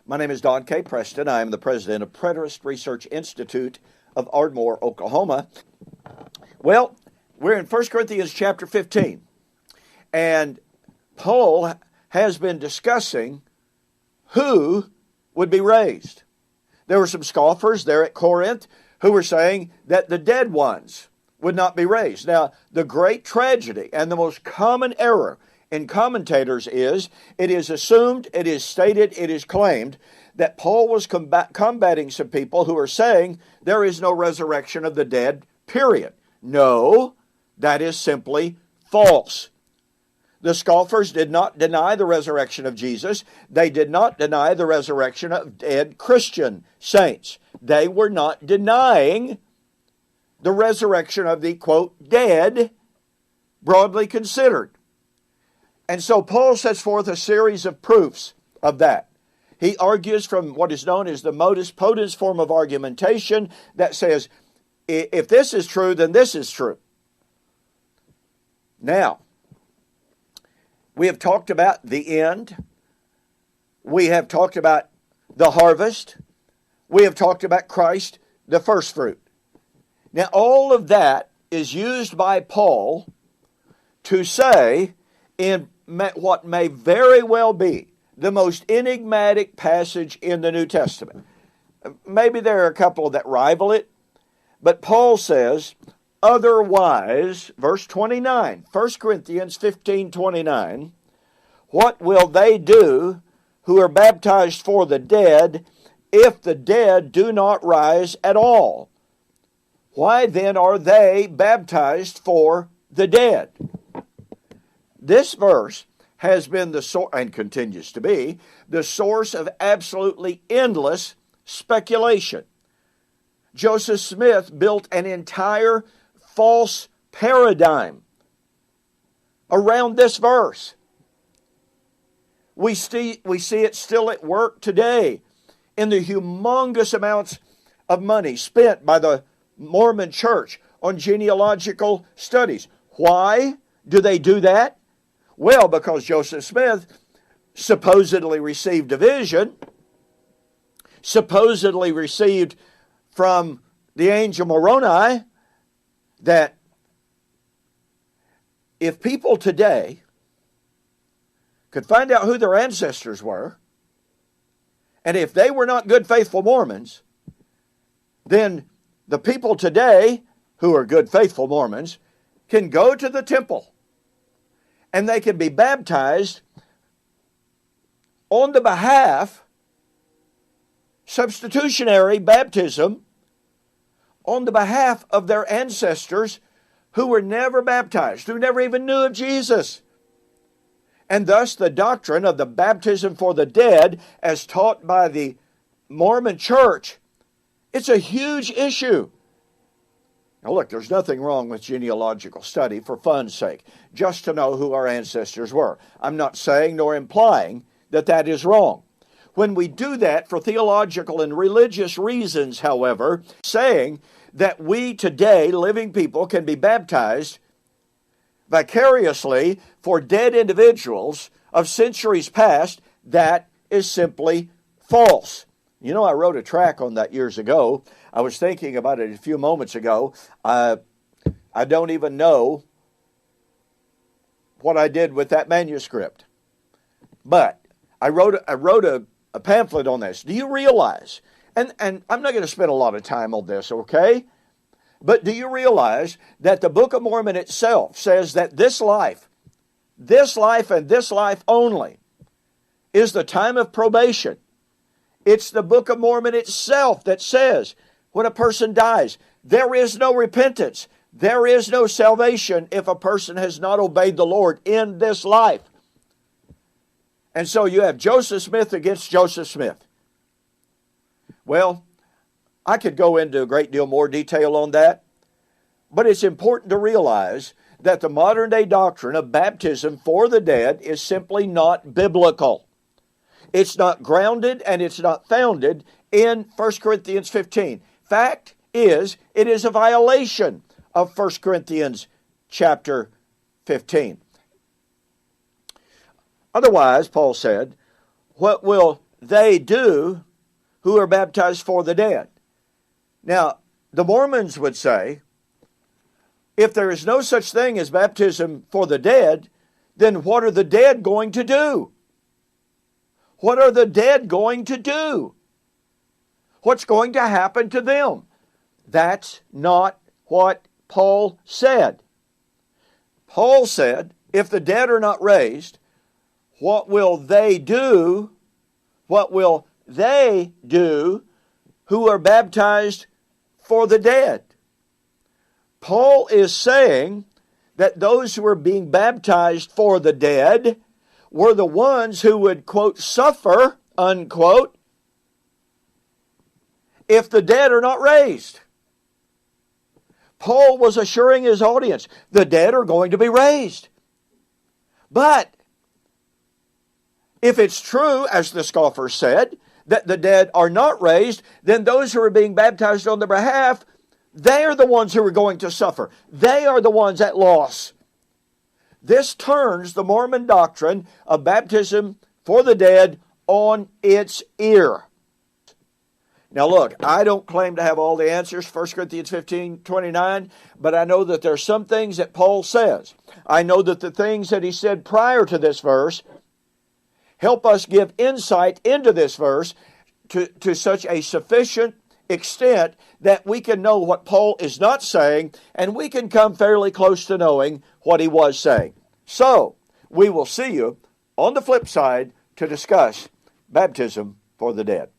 My name is Don K. Preston. I am the president of Preterist Research Institute of Ardmore, Oklahoma. Well, we're in 1 Corinthians chapter 15, and Paul has been discussing who would be raised. There were some scoffers there at Corinth who were saying that the dead ones would not be raised. Now, the great tragedy and the most common error in commentators is it is assumed, it is stated, it is claimed that Paul was combating some people who are saying there is no resurrection of the dead, period. No, that is simply false. The scoffers did not deny the resurrection of Jesus. They did not deny the resurrection of dead Christian saints. They were not denying the resurrection of the, quote, dead, broadly considered. And so Paul sets forth a series of proofs of that. He argues from what is known as the modus potens form of argumentation that says, if this is true, then this is true. Now, we have talked about the end. We have talked about the harvest. We have talked about Christ, the first fruit. Now, all of that is used by Paul to say in what may very well be the most enigmatic passage in the New Testament. Maybe there are a couple that rival it, but Paul says, otherwise, verse 29, 1 Corinthians 15:29, what will they do who are baptized for the dead if the dead do not rise at all? Why then are they baptized for the dead? This verse has been the source, and continues to be, the source of absolutely endless speculation. Joseph Smith built an entire false paradigm around this verse. We see it still at work today in the humongous amounts of money spent by the Mormon Church on genealogical studies. Why do they do that? Well, because Joseph Smith supposedly received a vision, supposedly received from the angel Moroni, that if people today could find out who their ancestors were, and if they were not good, faithful Mormons, then the people today who are good, faithful Mormons can go to the temple and they can be baptized on the behalf, substitutionary baptism, on the behalf of their ancestors who were never baptized, who never even knew of Jesus. And thus the doctrine of the baptism for the dead, as taught by the Mormon Church, it's a huge issue. Now look, there's nothing wrong with genealogical study for fun's sake, just to know who our ancestors were. I'm not saying nor implying that that is wrong. When we do that for theological and religious reasons, however, saying that we today, living people, can be baptized vicariously for dead individuals of centuries past, that is simply false. You know, I wrote a track on that years ago. I was thinking about it a few moments ago. I don't even know what I did with that manuscript. But I wrote a pamphlet on this. Do you realize, and I'm not going to spend a lot of time on this, okay? But do you realize that the Book of Mormon itself says that this life and this life only is the time of probation? It's the Book of Mormon itself that says when a person dies, there is no repentance. There is no salvation if a person has not obeyed the Lord in this life. And so you have Joseph Smith against Joseph Smith. Well, I could go into a great deal more detail on that, but it's important to realize that the modern day doctrine of baptism for the dead is simply not biblical. It's not grounded and it's not founded in 1 Corinthians 15. Fact is, it is a violation of 1 Corinthians chapter 15. Otherwise, Paul said, what will they do who are baptized for the dead? Now, the Mormons would say, if there is no such thing as baptism for the dead, then what are the dead going to do? What are the dead going to do? What's going to happen to them? That's not what Paul said. Paul said, if the dead are not raised, what will they do? What will they do who are baptized for the dead? Paul is saying that those who are being baptized for the dead were the ones who would, quote, suffer, unquote, if the dead are not raised. Paul was assuring his audience, the dead are going to be raised. But if it's true, as the scoffers said, that the dead are not raised, then those who are being baptized on their behalf, they are the ones who are going to suffer. They are the ones at loss. This turns the Mormon doctrine of baptism for the dead on its ear. Now look, I don't claim to have all the answers, 1 Corinthians 15:29, but I know that there are some things that Paul says. I know that the things that he said prior to this verse help us give insight into this verse to such a sufficient extent that we can know what Paul is not saying, and we can come fairly close to knowing what he was saying. So, we will see you on the flip side to discuss baptism for the dead.